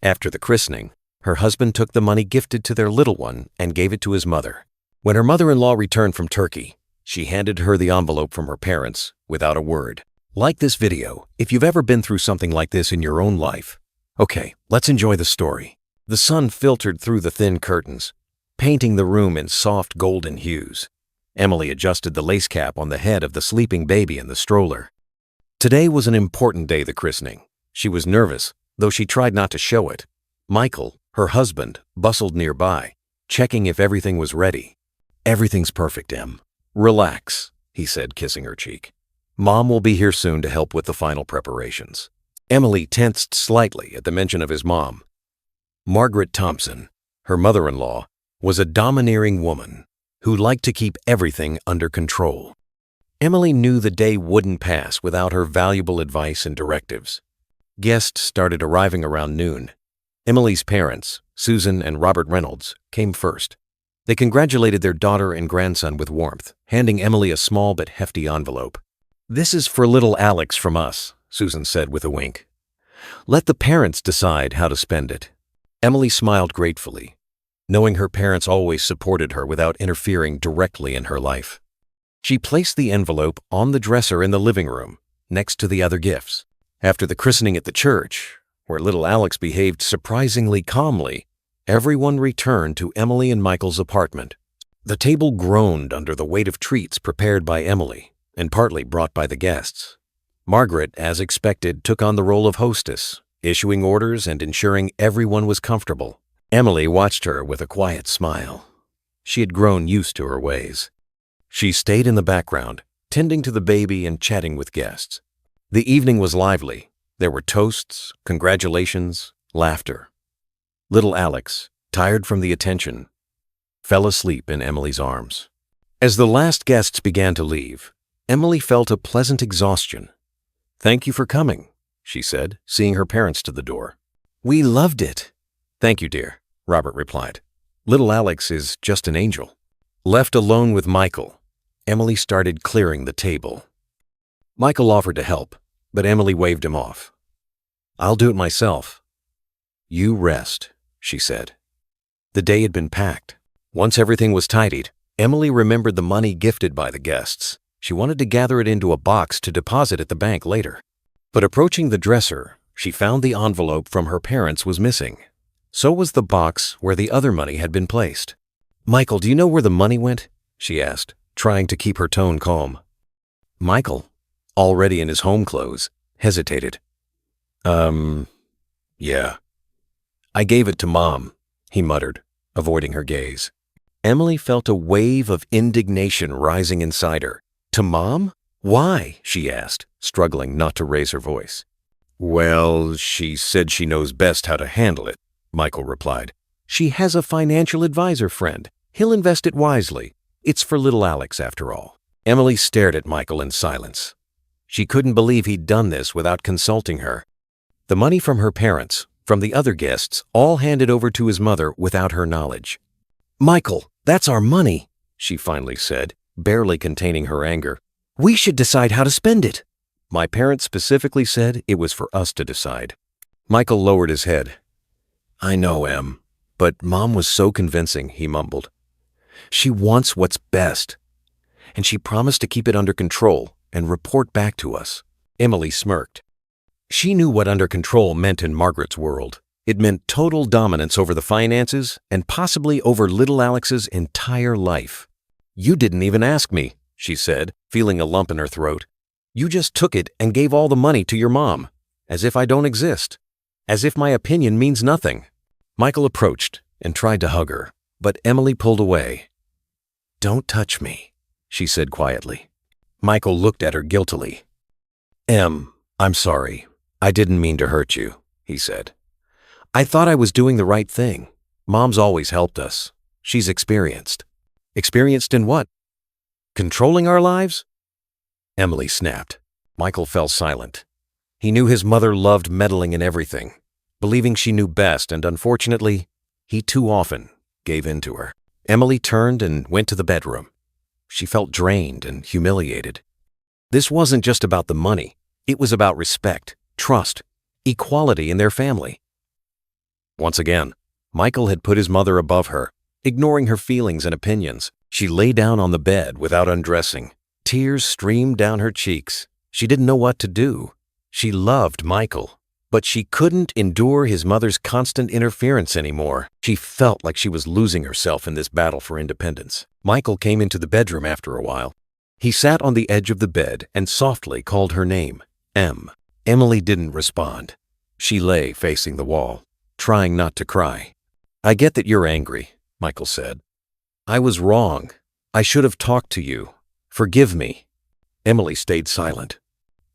After the christening, her husband took the money gifted to their little one and gave it to his mother. When her mother-in-law returned from Turkey, she handed her the envelope from her parents without a word. Like this video if you've ever been through something like this in your own life. Okay, let's enjoy the story. The sun filtered through the thin curtains, painting the room in soft golden hues. Emily adjusted the lace cap on the head of the sleeping baby in the stroller. Today was an important day, the christening. She was nervous, though she tried not to show it. Michael, her husband, bustled nearby, checking if everything was ready. "Everything's perfect, Em. Relax," he said, kissing her cheek. "Mom will be here soon to help with the final preparations." Emily tensed slightly at the mention of his mom. Margaret Thompson, her mother-in-law, was a domineering woman who liked to keep everything under control. Emily knew the day wouldn't pass without her valuable advice and directives. Guests started arriving around noon. Emily's parents, Susan and Robert Reynolds, came first. They congratulated their daughter and grandson with warmth, handing Emily a small but hefty envelope. "This is for little Alex from us," Susan said with a wink. "Let the parents decide how to spend it." Emily smiled gratefully, knowing her parents always supported her without interfering directly in her life. She placed the envelope on the dresser in the living room, next to the other gifts. After the christening at the church, where little Alex behaved surprisingly calmly, everyone returned to Emily and Michael's apartment. The table groaned under the weight of treats prepared by Emily and partly brought by the guests. Margaret, as expected, took on the role of hostess, issuing orders and ensuring everyone was comfortable. Emily watched her with a quiet smile. She had grown used to her ways. She stayed in the background, tending to the baby and chatting with guests. The evening was lively. There were toasts, congratulations, laughter. Little Alex, tired from the attention, fell asleep in Emily's arms. As the last guests began to leave, Emily felt a pleasant exhaustion. "Thank you for coming," she said, seeing her parents to the door. "We loved it." "Thank you, dear," Robert replied. "Little Alex is just an angel." Left alone with Michael, Emily started clearing the table. Michael offered to help, but Emily waved him off. "I'll do it myself." "You rest," she said. The day had been packed. Once everything was tidied, Emily remembered the money gifted by the guests. She wanted to gather it into a box to deposit at the bank later. But approaching the dresser, she found the envelope from her parents was missing. So was the box where the other money had been placed. "Michael, do you know where the money went?" she asked, trying to keep her tone calm. Michael, already in his home clothes, hesitated. Yeah. "I gave it to Mom," he muttered, avoiding her gaze. Emily felt a wave of indignation rising inside her. "To Mom? Why?" she asked, struggling not to raise her voice. "Well, she said she knows best how to handle it," Michael replied. "She has a financial advisor friend. He'll invest it wisely. It's for little Alex, after all." Emily stared at Michael in silence. She couldn't believe he'd done this without consulting her. The money from her parents, from the other guests, all handed over to his mother without her knowledge. "Michael, that's our money," she finally said, barely containing her anger. "We should decide how to spend it." "My parents specifically said it was for us to decide." Michael lowered his head. "I know, Em, but Mom was so convincing," he mumbled. "She wants what's best, and she promised to keep it under control and report back to us." Emily smirked. She knew what under control meant in Margaret's world. It meant total dominance over the finances and possibly over little Alex's entire life. "You didn't even ask me," she said, feeling a lump in her throat. "You just took it and gave all the money to your mom, as if I don't exist, as if my opinion means nothing." Michael approached and tried to hug her, but Emily pulled away. "Don't touch me," she said quietly. Michael looked at her guiltily. "Em, I'm sorry. I didn't mean to hurt you," he said. "I thought I was doing the right thing. Mom's always helped us. She's experienced." "Experienced in what? Controlling our lives?" Emily snapped. Michael fell silent. He knew his mother loved meddling in everything, believing she knew best, and unfortunately, he too often gave in to her. Emily turned and went to the bedroom. She felt drained and humiliated. This wasn't just about the money. It was about respect, trust, equality in their family. Once again, Michael had put his mother above her, ignoring her feelings and opinions. She lay down on the bed without undressing. Tears streamed down her cheeks. She didn't know what to do. She loved Michael, but she couldn't endure his mother's constant interference anymore. She felt like she was losing herself in this battle for independence. Michael came into the bedroom after a while. He sat on the edge of the bed and softly called her name, Em. Emily didn't respond. She lay facing the wall, trying not to cry. "I get that you're angry," Michael said. "I was wrong. I should have talked to you. Forgive me." Emily stayed silent.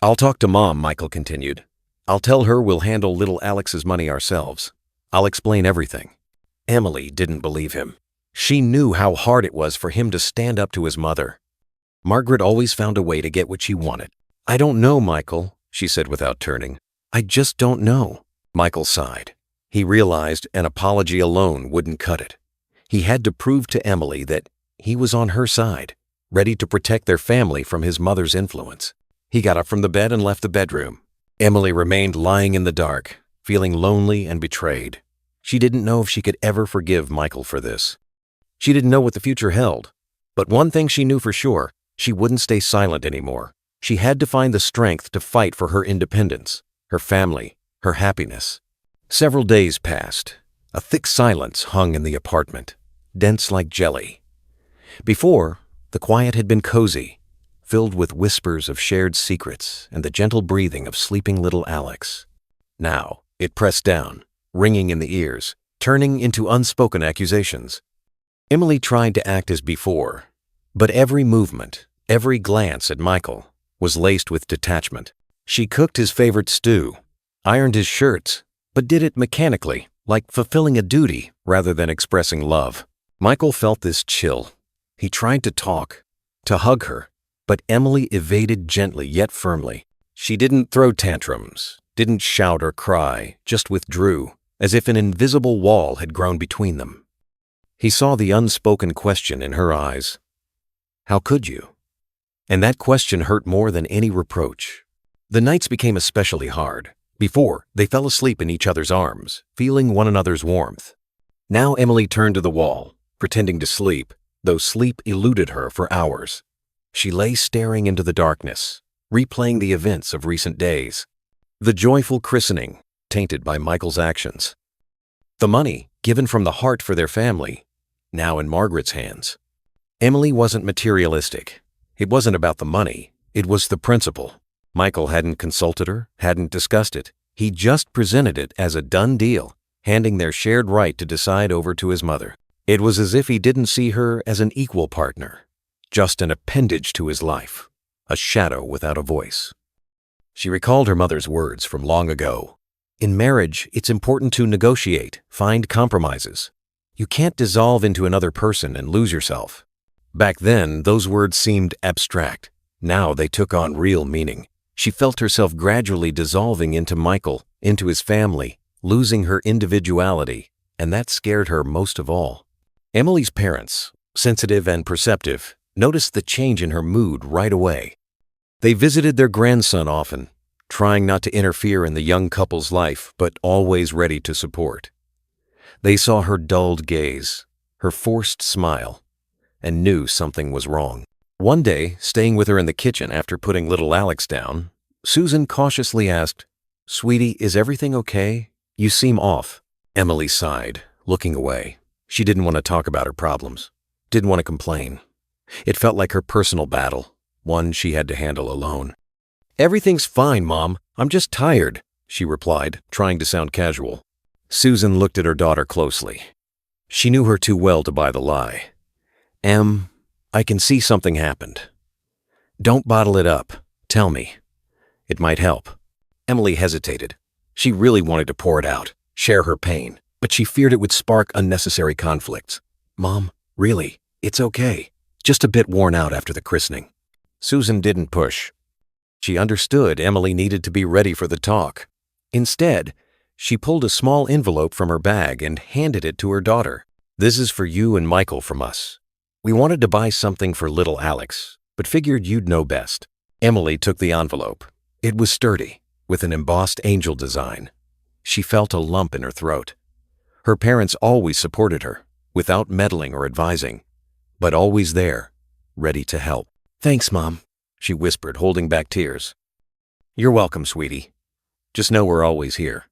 "I'll talk to Mom," Michael continued. "I'll tell her we'll handle little Alex's money ourselves. I'll explain everything." Emily didn't believe him. She knew how hard it was for him to stand up to his mother. Margaret always found a way to get what she wanted. "I don't know, Michael," she said without turning. "I just don't know." Michael sighed. He realized an apology alone wouldn't cut it. He had to prove to Emily that he was on her side, ready to protect their family from his mother's influence. He got up from the bed and left the bedroom. Emily remained lying in the dark, feeling lonely and betrayed. She didn't know if she could ever forgive Michael for this. She didn't know what the future held. But one thing she knew for sure, she wouldn't stay silent anymore. She had to find the strength to fight for her independence, her family, her happiness. Several days passed. A thick silence hung in the apartment, dense like jelly. Before, the quiet had been cozy, filled with whispers of shared secrets and the gentle breathing of sleeping little Alex. Now, it pressed down, ringing in the ears, turning into unspoken accusations. Emily tried to act as before, but every movement, every glance at Michael was laced with detachment. She cooked his favorite stew, ironed his shirts, but did it mechanically, like fulfilling a duty rather than expressing love. Michael felt this chill. He tried to talk, to hug her, but Emily evaded gently yet firmly. She didn't throw tantrums, didn't shout or cry, just withdrew, as if an invisible wall had grown between them. He saw the unspoken question in her eyes. "How could you?" And that question hurt more than any reproach. The nights became especially hard. Before, they fell asleep in each other's arms, feeling one another's warmth. Now Emily turned to the wall, pretending to sleep, though sleep eluded her for hours. She lay staring into the darkness, replaying the events of recent days. The joyful christening, tainted by Michael's actions. The money, given from the heart for their family, now in Margaret's hands. Emily wasn't materialistic. It wasn't about the money, it was the principle. Michael hadn't consulted her, hadn't discussed it. He just presented it as a done deal, handing their shared right to decide over to his mother. It was as if he didn't see her as an equal partner, just an appendage to his life, a shadow without a voice. She recalled her mother's words from long ago. In marriage, it's important to negotiate, find compromises. You can't dissolve into another person and lose yourself. Back then, those words seemed abstract. Now they took on real meaning. She felt herself gradually dissolving into Michael, into his family, losing her individuality, and that scared her most of all. Emily's parents, sensitive and perceptive, noticed the change in her mood right away. They visited their grandson often, trying not to interfere in the young couple's life, but always ready to support. They saw her dulled gaze, her forced smile, and knew something was wrong. One day, staying with her in the kitchen after putting little Alex down, Susan cautiously asked, "Sweetie, is everything okay? You seem off." Emily sighed, looking away. She didn't want to talk about her problems, didn't want to complain. It felt like her personal battle, one she had to handle alone. "Everything's fine, Mom. I'm just tired," she replied, trying to sound casual. Susan looked at her daughter closely. She knew her too well to buy the lie. "Em, I can see something happened. Don't bottle it up. Tell me. It might help." Emily hesitated. She really wanted to pour it out, share her pain, but she feared it would spark unnecessary conflicts. "Mom, really, it's okay. Just a bit worn out after the christening." Susan didn't push. She understood Emily needed to be ready for the talk. Instead, she pulled a small envelope from her bag and handed it to her daughter. "This is for you and Michael from us. We wanted to buy something for little Alex, but figured you'd know best." Emily took the envelope. It was sturdy, with an embossed angel design. She felt a lump in her throat. Her parents always supported her, without meddling or advising, but always there, ready to help. "Thanks, Mom," she whispered, holding back tears. "You're welcome, sweetie. Just know we're always here."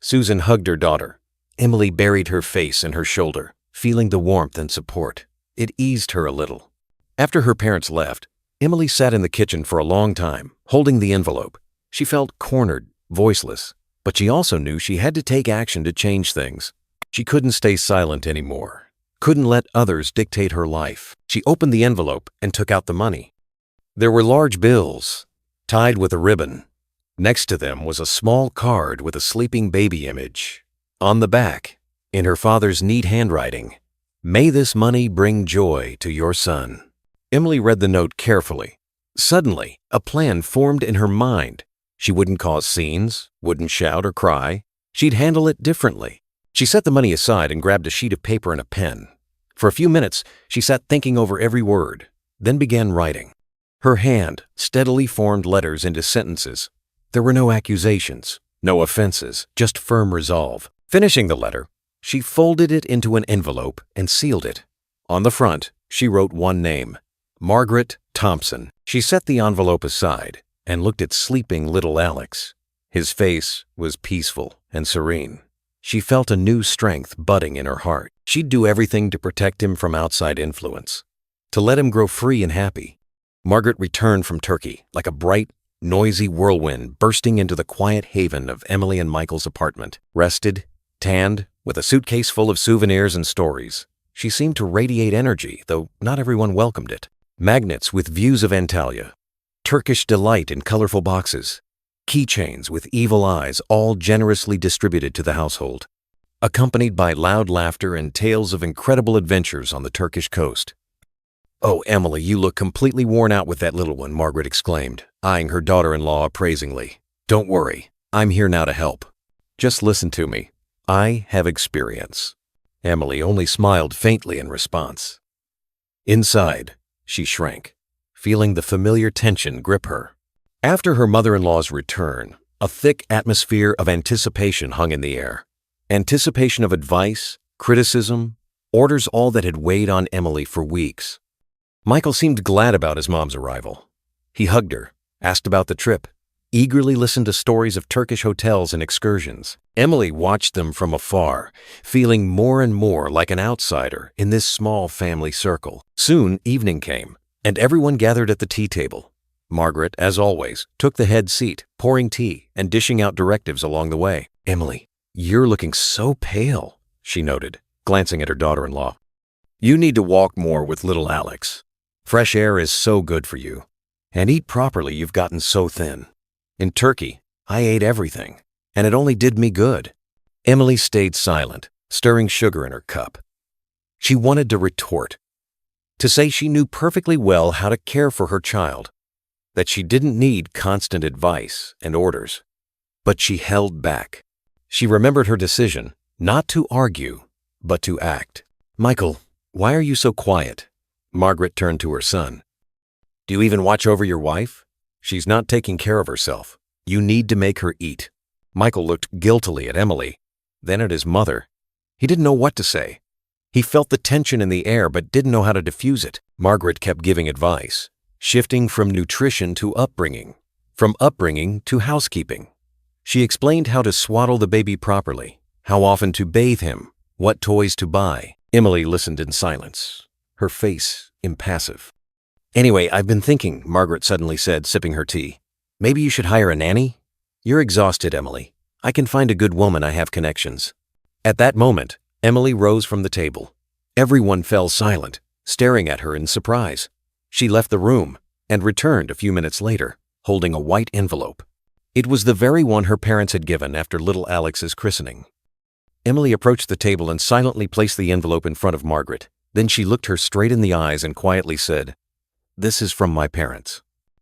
Susan hugged her daughter. Emily buried her face in her shoulder, feeling the warmth and support. It eased her a little. After her parents left, Emily sat in the kitchen for a long time, holding the envelope. She felt cornered, voiceless, but she also knew she had to take action to change things. She couldn't stay silent anymore, couldn't let others dictate her life. She opened the envelope and took out the money. There were large bills, tied with a ribbon. Next to them was a small card with a sleeping baby image. On the back, in her father's neat handwriting, "May this money bring joy to your son." Emily read the note carefully. Suddenly, a plan formed in her mind. She wouldn't cause scenes, wouldn't shout or cry. She'd handle it differently. She set the money aside and grabbed a sheet of paper and a pen. For a few minutes, she sat thinking over every word, then began writing. Her hand steadily formed letters into sentences. There were no accusations, no offenses, just firm resolve. Finishing the letter, she folded it into an envelope and sealed it. On the front, she wrote one name, Margaret Thompson. She set the envelope aside and looked at sleeping little Alex. His face was peaceful and serene. She felt a new strength budding in her heart. She'd do everything to protect him from outside influence, to let him grow free and happy. Margaret returned from Turkey like a bright, noisy whirlwind bursting into the quiet haven of Emily and Michael's apartment. Rested, tanned, with a suitcase full of souvenirs and stories. She seemed to radiate energy, though not everyone welcomed it. Magnets with views of Antalya, Turkish delight in colorful boxes, keychains with evil eyes, all generously distributed to the household, accompanied by loud laughter and tales of incredible adventures on the Turkish coast. "Oh, Emily, you look completely worn out with that little one," Margaret exclaimed, eyeing her daughter-in-law appraisingly. "Don't worry, I'm here now to help. Just listen to me. I have experience." Emily only smiled faintly in response. Inside, she shrank, feeling the familiar tension grip her. After her mother-in-law's return, a thick atmosphere of anticipation hung in the air. Anticipation of advice, criticism, orders, all that had weighed on Emily for weeks. Michael seemed glad about his mom's arrival. He hugged her, asked about the trip, eagerly listened to stories of Turkish hotels and excursions. Emily watched them from afar, feeling more and more like an outsider in this small family circle. Soon evening came, and everyone gathered at the tea table. Margaret, as always, took the head seat, pouring tea and dishing out directives along the way. "Emily, you're looking so pale," she noted, glancing at her daughter-in-law. "You need to walk more with little Alex. Fresh air is so good for you. And eat properly, you've gotten so thin. In Turkey, I ate everything, and it only did me good." Emily stayed silent, stirring sugar in her cup. She wanted to retort, to say she knew perfectly well how to care for her child, that she didn't need constant advice and orders. But she held back. She remembered her decision, not to argue, but to act. "Michael, why are you so quiet?" Margaret turned to her son. "Do you even watch over your wife? She's not taking care of herself. You need to make her eat." Michael looked guiltily at Emily, then at his mother. He didn't know what to say. He felt the tension in the air but didn't know how to diffuse it. Margaret kept giving advice, shifting from nutrition to upbringing, from upbringing to housekeeping. She explained how to swaddle the baby properly, how often to bathe him, what toys to buy. Emily listened in silence, her face impassive. "Anyway, I've been thinking," Margaret suddenly said, sipping her tea. "Maybe you should hire a nanny? You're exhausted, Emily. I can find a good woman. I have connections." At that moment, Emily rose from the table. Everyone fell silent, staring at her in surprise. She left the room and returned a few minutes later, holding a white envelope. It was the very one her parents had given after little Alex's christening. Emily approached the table and silently placed the envelope in front of Margaret. Then she looked her straight in the eyes and quietly said, "This is from my parents.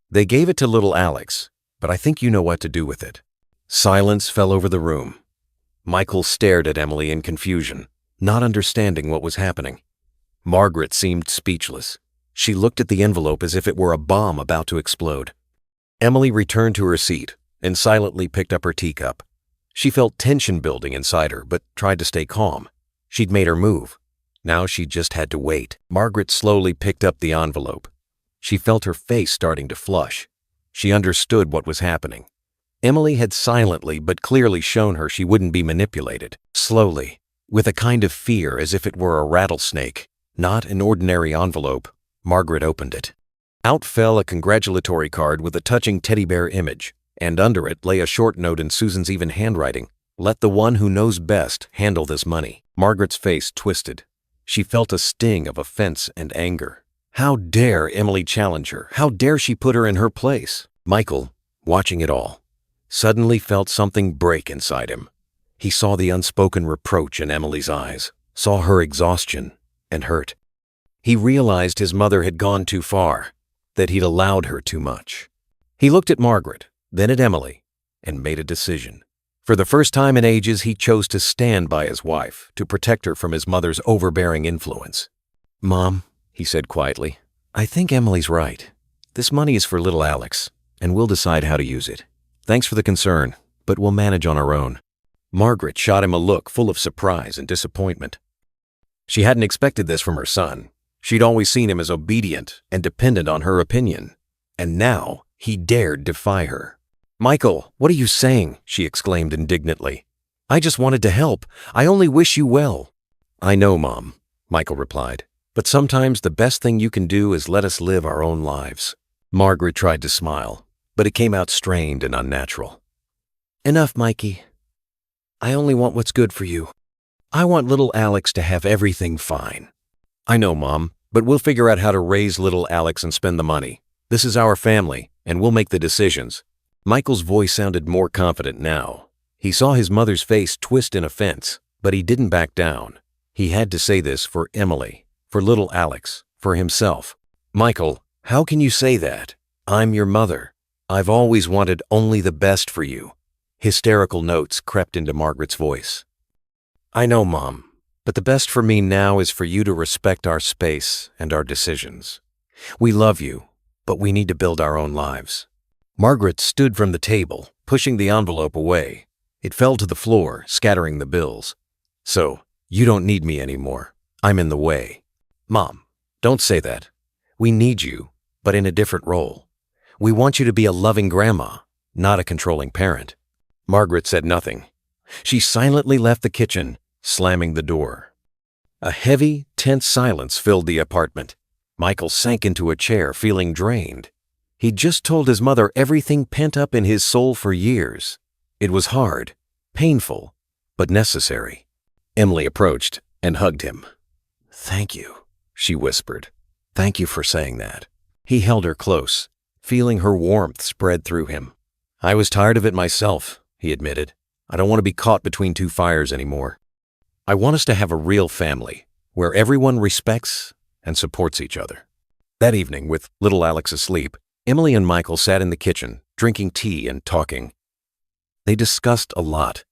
They gave it to little Alex, but I think you know what to do with it." Silence fell over the room. Michael stared at Emily in confusion, not understanding what was happening. Margaret seemed speechless. She looked at the envelope as if it were a bomb about to explode. Emily returned to her seat and silently picked up her teacup. She felt tension building inside her, but tried to stay calm. She'd made her move. Now she just had to wait. Margaret slowly picked up the envelope. She felt her face starting to flush. She understood what was happening. Emily had silently but clearly shown her she wouldn't be manipulated. Slowly, with a kind of fear as if it were a rattlesnake, not an ordinary envelope, Margaret opened it. Out fell a congratulatory card with a touching teddy bear image, and under it lay a short note in Susan's even handwriting. "Let the one who knows best handle this money." Margaret's face twisted. She felt a sting of offense and anger. How dare Emily challenge her? How dare she put her in her place? Michael, watching it all, suddenly felt something break inside him. He saw the unspoken reproach in Emily's eyes, saw her exhaustion and hurt. He realized his mother had gone too far, that he'd allowed her too much. He looked at Margaret, then at Emily, and made a decision. For the first time in ages, he chose to stand by his wife, to protect her from his mother's overbearing influence. "Mom," he said quietly, "I think Emily's right. This money is for little Alex, and we'll decide how to use it. Thanks for the concern, but we'll manage on our own." Margaret shot him a look full of surprise and disappointment. She hadn't expected this from her son. She'd always seen him as obedient and dependent on her opinion. And now he dared defy her. "Michael, what are you saying?" she exclaimed indignantly. "I just wanted to help. I only wish you well." "I know, Mom," Michael replied, "but sometimes the best thing you can do is let us live our own lives." Margaret tried to smile, but it came out strained and unnatural. "Enough, Mikey. I only want what's good for you. I want little Alex to have everything fine." "I know, Mom, but we'll figure out how to raise little Alex and spend the money. This is our family, and we'll make the decisions." Michael's voice sounded more confident now. He saw his mother's face twist in offense, but he didn't back down. He had to say this for Emily, for little Alex, for himself. "Michael, how can you say that? I'm your mother. I've always wanted only the best for you." Hysterical notes crept into Margaret's voice. "I know, Mom, but the best for me now is for you to respect our space and our decisions. We love you, but we need to build our own lives." Margaret stood from the table, pushing the envelope away. It fell to the floor, scattering the bills. "So, you don't need me anymore. I'm in the way." "Mom, don't say that. We need you, but in a different role. We want you to be a loving grandma, not a controlling parent." Margaret said nothing. She silently left the kitchen, slamming the door. A heavy, tense silence filled the apartment. Michael sank into a chair, feeling drained. He'd just told his mother everything pent up in his soul for years. It was hard, painful, but necessary. Emily approached and hugged him. "Thank you," she whispered. "Thank you for saying that." He held her close, feeling her warmth spread through him. "I was tired of it myself," he admitted. "I don't want to be caught between two fires anymore. I want us to have a real family, where everyone respects and supports each other." That evening, with little Alex asleep, Emily and Michael sat in the kitchen, drinking tea and talking. They discussed a lot.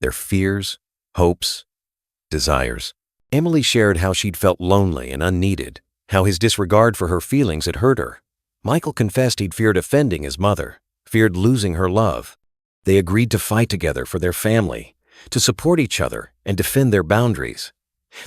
Their fears, hopes, desires. Emily shared how she'd felt lonely and unneeded, how his disregard for her feelings had hurt her. Michael confessed he'd feared offending his mother, feared losing her love. They agreed to fight together for their family, to support each other and defend their boundaries.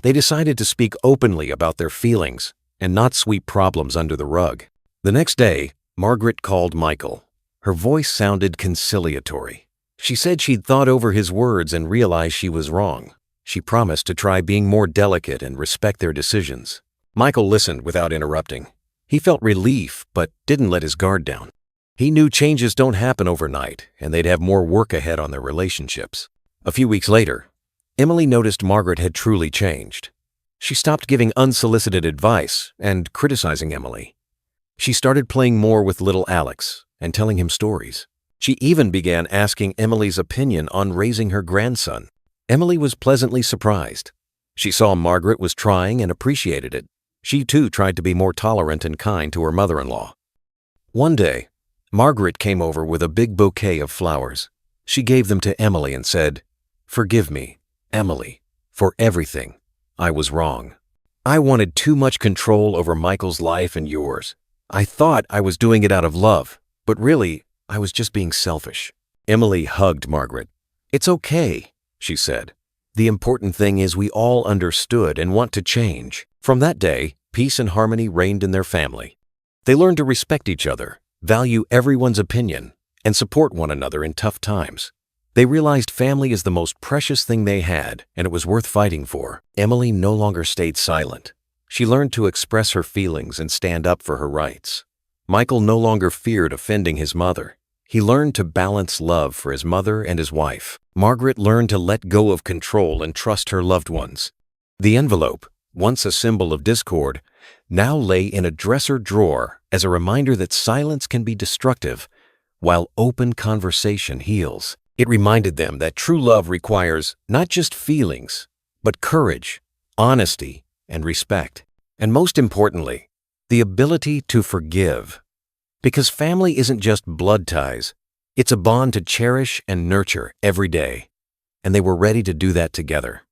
They decided to speak openly about their feelings and not sweep problems under the rug. The next day, Margaret called Michael. Her voice sounded conciliatory. She said she'd thought over his words and realized she was wrong. She promised to try being more delicate and respect their decisions. Michael listened without interrupting. He felt relief, but didn't let his guard down. He knew changes don't happen overnight, and they'd have more work ahead on their relationships. A few weeks later, Emily noticed Margaret had truly changed. She stopped giving unsolicited advice and criticizing Emily. She started playing more with little Alex and telling him stories. She even began asking Emily's opinion on raising her grandson. Emily was pleasantly surprised. She saw Margaret was trying and appreciated it. She too tried to be more tolerant and kind to her mother-in-law. One day, Margaret came over with a big bouquet of flowers. She gave them to Emily and said, "Forgive me, Emily, for everything. I was wrong. I wanted too much control over Michael's life and yours. I thought I was doing it out of love, but really, I was just being selfish." Emily hugged Margaret. "It's okay," she said. "The important thing is we all understood and want to change." From that day, peace and harmony reigned in their family. They learned to respect each other, value everyone's opinion, and support one another in tough times. They realized family is the most precious thing they had, and it was worth fighting for. Emily no longer stayed silent. She learned to express her feelings and stand up for her rights. Michael no longer feared offending his mother. He learned to balance love for his mother and his wife. Margaret learned to let go of control and trust her loved ones. The envelope, once a symbol of discord, now lay in a dresser drawer as a reminder that silence can be destructive, while open conversation heals. It reminded them that true love requires not just feelings, but courage, honesty, and respect. And most importantly, the ability to forgive. Because family isn't just blood ties, it's a bond to cherish and nurture every day. And they were ready to do that together.